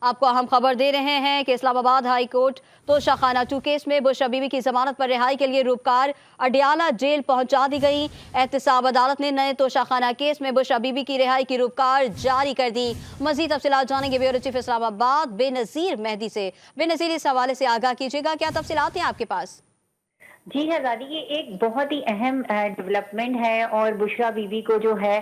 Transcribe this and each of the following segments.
आपको अहम खबर दे रहे हैं कि Islamabad high court Toshakhana 2 case में बुशरा बीबी की जमानत पर रिहाई के लिए रूपकार अडियाला जेल पहुंचा दी गई। एहतसाब अदालत ने नए तोशाखाना केस में बुशरा बीबी की रिहाई की रूपकार जारी कर दी। मजीद तफसीलात जानेंगे ब्यूरो चीफ इस्लामाबाद बेनज़ीर मेहदी से। बेनज़ीर, इस हवाले से आगाह कीजिएगा, क्या तफसीलात हैं आपके पास? जी हज़ारी, ये एक बहुत ही अहम डेवलपमेंट है और बुशरा बीबी को जो है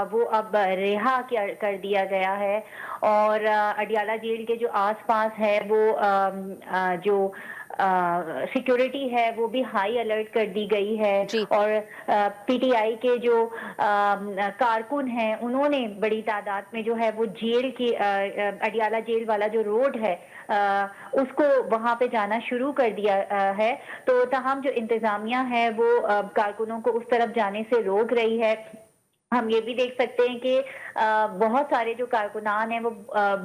वो अब रिहा कर दिया गया है और अडियाला जेल के जो आसपास है वो जो सिक्योरिटी है वो भी हाई अलर्ट कर दी गई है और पीटीआई के जो कारकुन हैं उन्होंने बड़ी तादाद में जो है वो जेल की अडियाला जेल वाला जो रोड है उसको वहां पे जाना शुरू कर दिया है। तो तमाम जो इंतजामिया है वो कारकुनों को उस तरफ जाने से रोक रही है। हम ये भी देख सकते हैं कि बहुत सारे जो कारकुनान हैं वो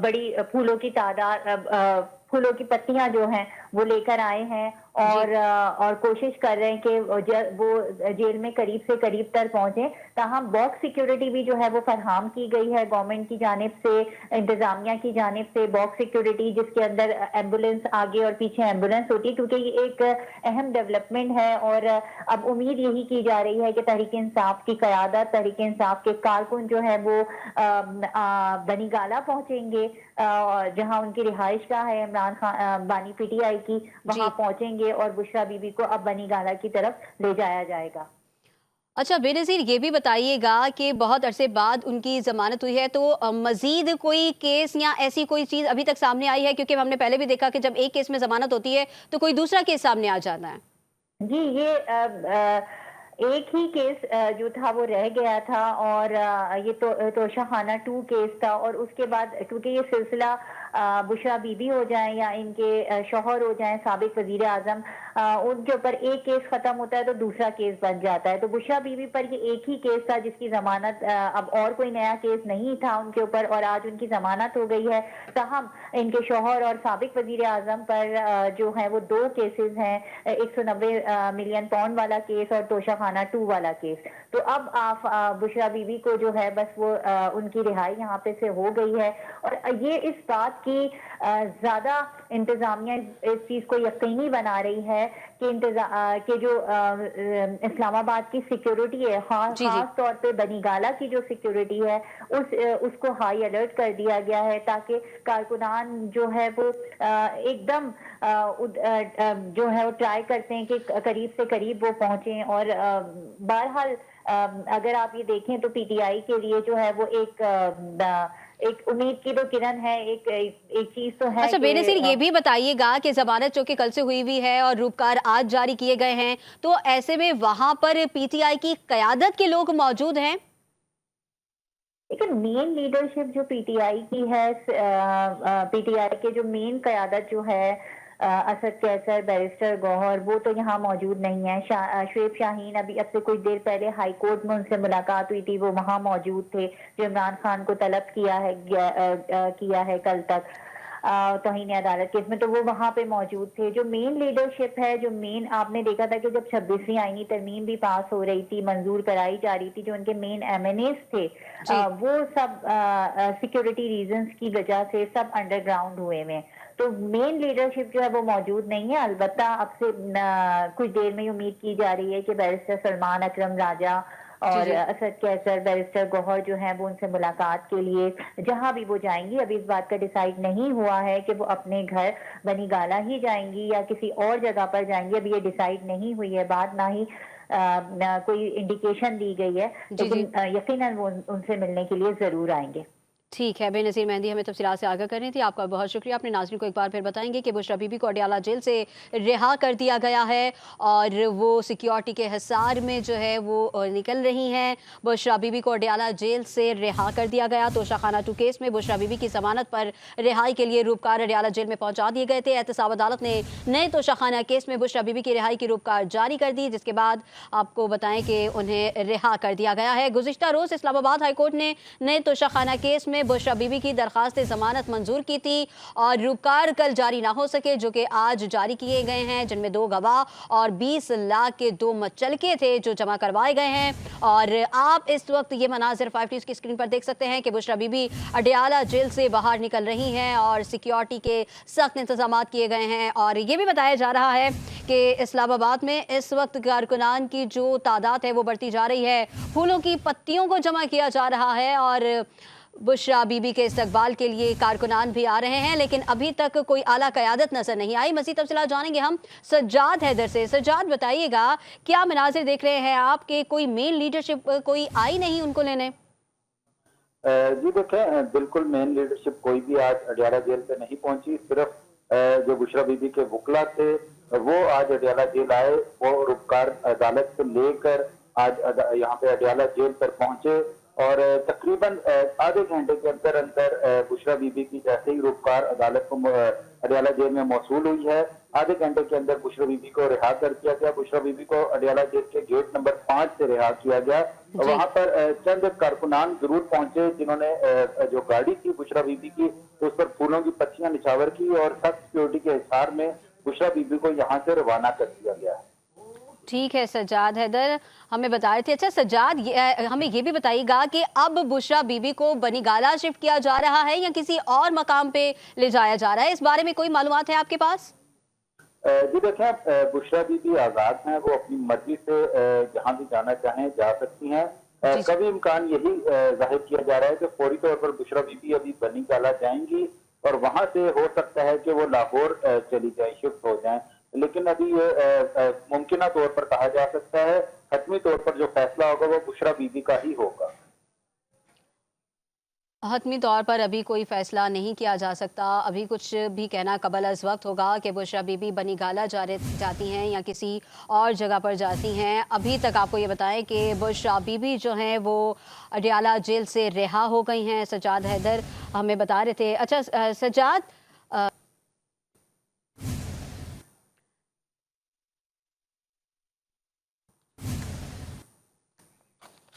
बड़ी फूलों की तादाद फूलों की पत्तियां जो हैं वो लेकर आए हैं और कोशिश कर रहे हैं कि वो जेल में करीब से करीब तक पहुंचे। ताहम बॉक्स सिक्योरिटी भी जो है वो फरहम की गई है गवर्नमेंट की जानिब से, इंतजामिया की जानिब से। बॉक्स सिक्योरिटी जिसके अंदर एम्बुलेंस आगे और पीछे एम्बुलेंस होती है, क्योंकि ये एक अहम डेवलपमेंट है और अब उम्मीद यही की जा रही है कि तहरीक इंसाफ की क़यादत, तहरीक इंसाफ के कारकुन जो है वो बनी गाला पहुंचेंगे जहां उनकी रिहाइश गाह है इमरान खान बानी पीटीआई की, वहां पहुंचेंगे और बुशरा बीबी को अब बनी गाला की तरफ ले जाया जाएगा। अच्छा बेनज़ीर, ये भी बताइएगा कि बहुत अरसे बाद उनकी ज़मानत हुई है, तो मज़ीद कोई केस या ऐसी कोई चीज़ अभी तक सामने आई है? क्योंकि हमने पहले भी देखा कि जब एक केस में ज़मानत होती है तो कोई दूसरा केस सामने आ जाता है। जी, ये एक ही केस जो था वो रह गया था और ये तोशाखाना 2 केस था और उसके बाद क्योंकि ये सिलसिला बुशरा बीबी हो जाए या इनके शौहर हो जाए साबिक वजीर आजम, उनके ऊपर एक केस खत्म होता है तो दूसरा केस बन जाता है। तो बुशरा बीबी पर ये एक ही केस था जिसकी जमानत, अब और कोई नया केस नहीं था उनके ऊपर और आज उनकी जमानत हो गई है। ताहम इनके शौहर और साबिक वजीर आजम पर जो है वो 2 केसेस हैं, 190 मिलियन पाउंड वाला केस और तोशाखाना 2 वाला केस। तो अब बुशरा बीबी को जो है बस वो उनकी रिहाई यहाँ पे से हो गई है और ये इस बात की ज्यादा इंतजामिया इस चीज को यकीनी बना रही है कि जो इस्लामाबाद की सिक्योरिटी है, खास तौर पे बनी गाला की जो सिक्योरिटी है उसको हाई अलर्ट कर दिया गया है ताकि कारकुनान जो है वो एकदम जो है वो ट्राई करते हैं कि करीब से करीब वो पहुंचे और बहरहाल अगर आप ये देखें तो पीटीआई के लिए जो है वो एक उम्मीद की तो किरण है, एक चीज तो है। अच्छा बेनज़ीर, ये भी बताइएगा कि जमानत जो कि कल से हुई हुई है और रूपकार आज जारी किए गए हैं, तो ऐसे में वहां पर पीटीआई की क़यादत के लोग मौजूद हैं? लेकिन मेन लीडरशिप जो पीटीआई की है, पीटीआई के जो मेन क़यादत जो है असद कैसर, बैरिस्टर गौहर, वो तो यहाँ मौजूद नहीं है। शुएब शाहीन अभी अब से कुछ देर पहले हाई कोर्ट में उनसे मुलाकात हुई थी, वो वहाँ मौजूद थे जो इमरान खान को तलब किया है कल तक तौहीन अदालत केस में, तो वो वहाँ पे मौजूद थे। जो मेन लीडरशिप है, जो मेन आपने देखा था कि जब 26वीं आईनी तरमीम भी पास हो रही थी, मंजूर कराई जा रही थी, जो उनके मेन एमएनएस थे वो सब सिक्योरिटी रीजंस की वजह से सब अंडरग्राउंड हुए में, तो मेन लीडरशिप जो है वो मौजूद नहीं है। अलबत्ता अब से कुछ देर में उम्मीद की जा रही है कि बैरिस्टर सलमान अकरम राजा और असद कैसर, बैरिस्टर गौहर जो हैं वो उनसे मुलाकात के लिए जहां भी वो जाएंगी, अभी इस बात का डिसाइड नहीं हुआ है कि वो अपने घर बनी गाला ही जाएंगी या किसी और जगह पर जाएंगी, अभी ये डिसाइड नहीं हुई है बात, ना ही कोई इंडिकेशन दी गई है, लेकिन यकीनन वो उनसे मिलने के लिए जरूर आएंगे। ठीक है बेनज़ीर मेहदी, हमें तफसीलात से आगाह कर रही थी, आपका बहुत शुक्रिया। अपने नाज़रीन को एक बार फिर बताएंगे कि बुशरा बीबी को अडियाला जेल से रिहा कर दिया गया है और वो सिक्योरिटी के हिसार में जो है वो निकल रही हैं। बुशरा बीबी को अडियाला जेल से रिहा कर दिया गया। तोशाखाना 2 केस में बुशरा बीबी की ज़मानत पर रिहाई के लिए रूपकार अडियाला जेल में पहुंचा दिए गए थे। एहतसाब अदालत ने नए तोशाखाना केस में बुशरा बीबी की रिहाई की रूपकार जारी कर दी, जिसके बाद आपको बताएं कि उन्हें रिहा कर दिया गया है। गुज़िश्ता रोज़ इस्लामाबाद हाई कोर्ट ने नए तोशाखाना केस में में बुशरा बीबी की दरख्वास्त जमानत मंजूर की थी और रूपकार कल जारी ना हो सके, जो कि आज जारी किए गए हैं, जिनमें 2 गवाह और 20 लाख के 2 मचलके थे जो जमा करवाए गए हैं। और आप इस वक्त ये मनाजिर 5 न्यूज़ की स्क्रीन पर देख सकते हैं कि बुशरा बीबी अडियाला जेल से बाहर निकल रही हैं और सिक्योरिटी के सख्त इंतजाम किए गए हैं। और ये भी बताया जा रहा है कि इस्लामाबाद में इस वक्त कारकुनान की जो तादाद है वो बढ़ती जा रही है, फूलों की पत्तियों को जमा किया जा रहा है और बुशरा बीबी के इस्तकबाल के लिए कारकुनान भी आ रहे हैं, लेकिन अभी तक कोई आला क़यादत नजर नहीं आई। मज़ीद तफ़सीलात जानेंगे हम सज्जाद हैदर से। सज्जाद, बताइएगा क्या मनाजिर देख रहे हैं आपके, कोई मेन लीडरशिप कोई आई नहीं उनको लेने? जी देखें, बिल्कुल मेन लीडरशिप कोई भी आज अडियाला जेल पे नहीं पहुंची। सिर्फ जो बुशरा बीबी के वकला थे वो आज अडियाला जेल आए, वो रूपकार अदालत से लेकर आज यहाँ पे अडियाला जेल पर पहुंचे और तकरीबन आधे घंटे के अंदर अंदर बुशरा बीबी की जैसे ही रूपकार अदालत को अडियाला जेल में मौसूल हुई है, आधे घंटे के अंदर बुशरा बीबी को रिहा कर दिया गया। बुशरा बीबी को अडियाला जेल के गेट नंबर 5 से रिहा किया गया। वहां पर चंद कारकुनान जरूर पहुंचे जिन्होंने जो गाड़ी थी बुशरा बीबी की तो उस पर फूलों की पत्तियां निछावर की और सख्त सिक्योरिटी के हिसार में बुशरा बीबी को यहाँ से रवाना कर दिया गया है। ठीक है, सज्जाद हैदर हमें बता रहे थे। अच्छा सज्जाद, हमें ये भी बताइएगा कि अब बुशरा बीबी को बनीगाला शिफ्ट किया जा रहा है या किसी और मकाम पे ले जाया जा रहा है, इस बारे में कोई मालूमात है आपके पास? जी देखें, बुशरा बीबी आज़ाद हैं, वो अपनी मर्जी से जहाँ भी जाना चाहें जा सकती हैं। कभी इम्कान यही जाहिर किया जा रहा है कि फौरी तौर पर बुशरा बीबी अभी बनीगाला जाएंगी और वहां से हो सकता है कि वो लाहौर चली जाए, शिफ्ट हो जाएं। लेकिन अभी ये मुमकिन तौर पर कहा जा सकता है, हतमी तौर पर जो फैसला होगा वो बुशरा बीबी का ही होगा। हतमी तौर पर अभी कोई फैसला नहीं किया जा सकता, अभी कुछ भी कहना कबल अज़ वक्त होगा कि बुशरा बीबी बनीगाला जाती हैं या किसी और जगह पर जाती हैं। अभी तक आपको ये बताएं कि बुशरा बीबी जो हैं वो अडियाला जेल से रिहा हो गई हैं। सज्जाद हैदर हमें बता रहे थे। अच्छा सज्जाद,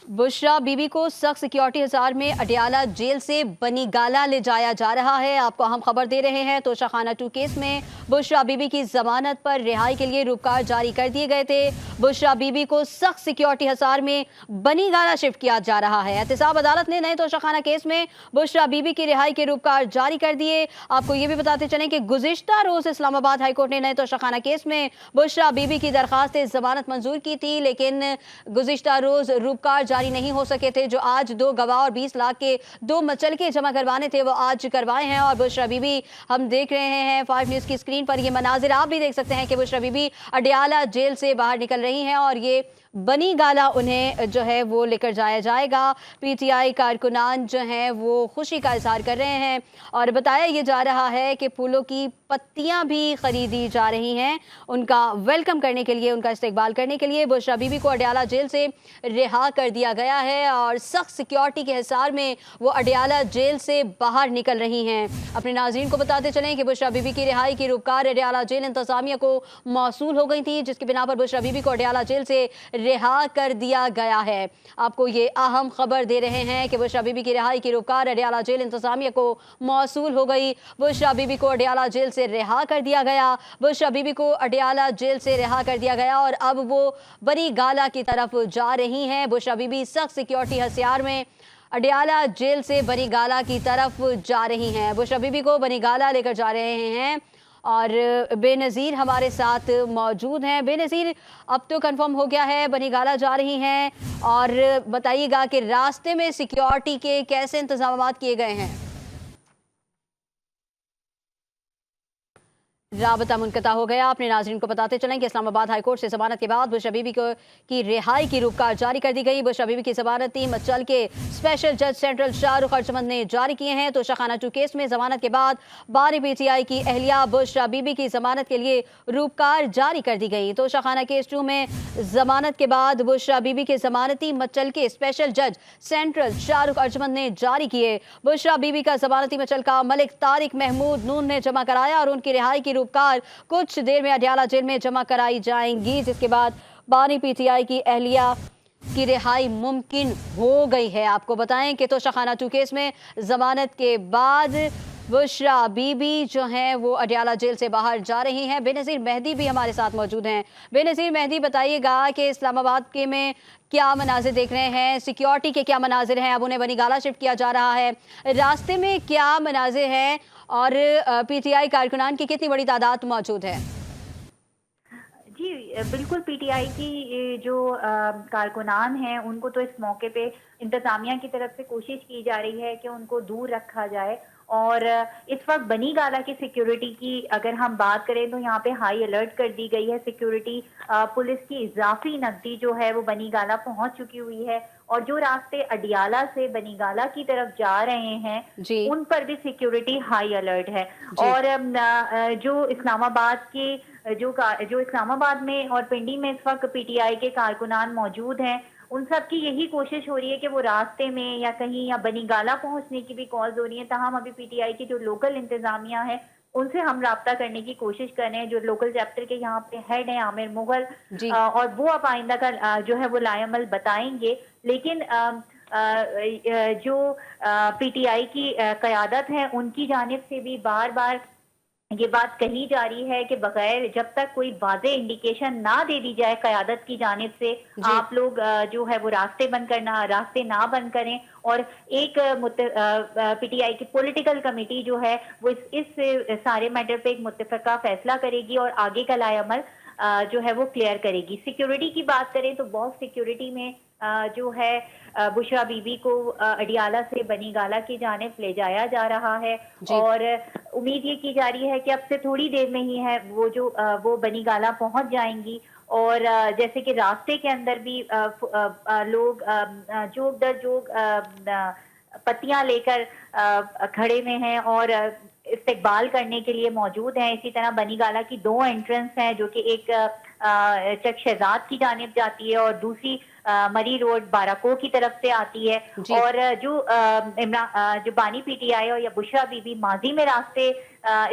बुशरा बीबी को सख्त सिक्योरिटी हिसार में अडियाला जेल से बनीगाला ले जाया जा रहा है। आपको हम खबर दे रहे हैं, तोशाखाना 2 केस में बुशरा बीबी की जमानत पर रिहाई के लिए रूपकार जारी कर दिए गए थे। बुशरा बीबी को सख्त सिक्योरिटी हिसार में बनीगाला शिफ्ट किया जा रहा है। एहतसाब अदालत ने नए तोशाखाना केस में बुशरा बीबी की रिहाई के रूपकार जारी कर दिए। आपको ये भी बताते चलें कि गुज़िश्ता रोज इस्लामाबाद हाईकोर्ट ने नए तोशाखाना केस में बुशरा बीबी की दरख्वास्त जमानत मंजूर की थी, लेकिन गुज़िश्ता रोज रूपकार जारी नहीं हो सके थे। जो आज 2 गवाह और 20 लाख के 2 मचलके जमा करवाने थे वो आज करवाए हैं। और बुशरा बीबी हम देख रहे हैं 5 न्यूज़ की स्क्रीन पर, ये मनाजिर आप भी देख सकते हैं कि बुशरा बीबी अडियाला जेल से बाहर निकल रही हैं और ये बनीगाला उन्हें जो है वो लेकर जाया जाएगा। पीटीआई कारकुनान जो हैं वो खुशी का इजहार कर रहे हैं और बताया ये जा रहा है कि फूलों की पत्तियां भी खरीदी जा रही हैं उनका वेलकम करने के लिए, उनका इस्तकबाल करने के लिए। बुशरा बीबी को अडियाला जेल से रिहा कर दिया गया है और सख्त सिक्योरिटी के हिसार में वो अडियाला जेल से बाहर निकल रही हैं। अपने नाज़रीन को बताते चलें कि बुशरा बीबी की रिहाई की रूपकार अडियाला जेल इंतजामिया को मौसूल हो गई थी, जिसकी बिना पर बुशरा बीबी को अडियाला जेल से रिहा कर दिया गया है। आपको ये अहम खबर दे रहे हैं कि बुशरा बीबी की रिहाई की रूपकार अडियाला जेल इंतजामिया को मौसूल हो गई। बुशरा बीबी को अडियाला जेल से रिहा कर दिया गया। बुशरा बीबी को अडियाला जेल से रिहा कर दिया गया और अब वो बनीगाला की तरफ जा रही हैं। बुशरा बीबी सख्त सिक्योरिटी हथियार में अडियाला जेल से बनीगाला की तरफ जा रही हैं। बुशरा बीबी को बनीगाला लेकर जा रहे हैं और बेनज़ीर हमारे साथ मौजूद हैं। बेनज़ीर, अब तो कंफर्म हो गया है बनीगाला जा रही हैं, और बताइएगा कि रास्ते में सिक्योरिटी के कैसे इंतजाम किए गए हैं? राबता मुनक़ता हो गया। अपने नाज़रीन को बताते चलें कि इस्लामाबाद हाईकोर्ट से ज़मानत के बाद बुशरा बीबी की रिहाई की रूपकार जारी कर दी गई। बुशरा बीबी की ज़मानती मचल के स्पेशल जज सेंट्रल शाहरुख अर्जमंद ने जारी किए हैं। तोशाखाना 2 केस में ज़मानत के बाद बारी पीटीआई की अहलिया बुशरा बीबी की ज़मानत के लिए रूपकार जारी कर दी गई। तोशाखाना केस 2 में ज़मानत के बाद बुशरा बीबी के ज़मानती मचल के स्पेशल जज सेंट्रल शाहरुख अर्जमंद ने जारी किए। बुशरा बीबी का ज़मानती मचल का मलिक तारिक महमूद नून ने जमा कराया और उनकी रिहाई की कार कुछ देर में अडियाला जेल में जमा कराई जाएंगी, जिसके बाद बानी पीटीआई की अहलिया की रिहाई मुमकिन हो गई है। आपको बताएं कि तोशाखाना 2 केस में जमानत के बाद बुशरा बीबी जो हैं वो अडियाला जेल से बाहर जा रही हैं। बेनज़ीर मेहदी भी हमारे साथ मौजूद हैं। बेनज़ीर मेहदी, बताइएगा कि इस्लामाबाद के में क्या मनाजिर देख रहे हैं, सिक्योरिटी के क्या मनाजिर हैं, अब उन्हें बनीगाला शिफ्ट किया जा रहा है, रास्ते में क्या मनाजिर हैं और पीटीआई कारकुनान की कितनी बड़ी तादाद मौजूद है? जी बिल्कुल, पीटीआई की जो कारकुनान हैं उनको तो इस मौके पे इंतजामिया की तरफ से कोशिश की जा रही है कि उनको दूर रखा जाए। और इस वक्त बनीगाला की सिक्योरिटी की अगर हम बात करें तो यहाँ पे हाई अलर्ट कर दी गई है सिक्योरिटी। पुलिस की इजाफी नकदी जो है वो बनीगाला पहुंच चुकी हुई है, और जो रास्ते अडियाला से बनीगाला की तरफ जा रहे हैं जी उन पर भी सिक्योरिटी हाई अलर्ट है। जी और जो इस्लामाबाद के जो इस्लामाबाद में और पिंडी में इस वक्त पीटीआई के कारकुनान मौजूद हैं, उन सब की यही कोशिश हो रही है कि वो रास्ते में या कहीं या बनीगाला पहुंचने की भी कॉल्स हो रही हैं। तमाम अभी पीटीआई की जो लोकल इंतजामिया है उनसे हम राब्ता करने की कोशिश कर रहे हैं। जो लोकल चैप्टर के यहाँ पे हेड हैं आमिर मुगल, जी और वो अब आइंदा का जो है वो लाएमल बताएंगे। लेकिन जो पीटीआई की क़यादत है उनकी जानिब से भी बार बार ये बात कही जा रही है कि बगैर जब तक कोई वाज़े इंडिकेशन ना दे दी जाए क़यादत की जानिब से, जी आप लोग जो है वो रास्ते ना बंद करें। और एक पीटीआई की पॉलिटिकल कमेटी जो है वो इस सारे मैटर पे एक मुत्तफ़िका फैसला करेगी और आगे का लाएअमल जो है वो क्लियर करेगी। सिक्योरिटी की बात करें तो बहुत सिक्योरिटी में जो है बुशरा बीबी को अडियाला से बनीगाला की जानिब ले जाया जा रहा है। जी और उम्मीद ये की जा रही है कि अब से थोड़ी देर में ही है वो बनीगाला पहुंच जाएंगी। और जैसे कि रास्ते के अंदर भी लोग जोक दर जोक पत्तियां लेकर खड़े में हैं और इस्तकबाल करने के लिए मौजूद हैं। इसी तरह बनीगाला की 2 एंट्रेंस हैं, जो कि एक चक शहजाद की जानिब जाती है और दूसरी मरी रोड बाराको की तरफ से आती है। जी और जो बानी पीटीआई और या बुशरा बीबी माजी में रास्ते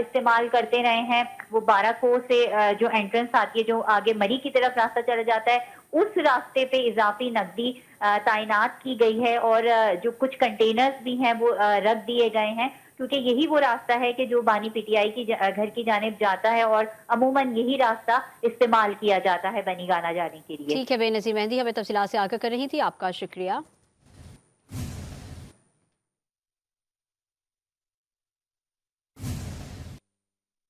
इस्तेमाल करते रहे हैं, वो बाराको से जो एंट्रेंस आती है, जो आगे मरी की तरफ रास्ता चला जाता है, उस रास्ते पे इजाफी नकदी तैनात की गई है। और जो कुछ कंटेनर्स भी हैं वो रख दिए गए हैं, क्योंकि यही वो रास्ता है कि जो बानी पीटीआई की घर की जानिब जाता है और अमूमन यही रास्ता इस्तेमाल किया जाता है बनीगाला जाने के लिए। ठीक है बेनज़ीर मेहदी, हमें तफसीलात से आगाह कर रही थी, आपका शुक्रिया।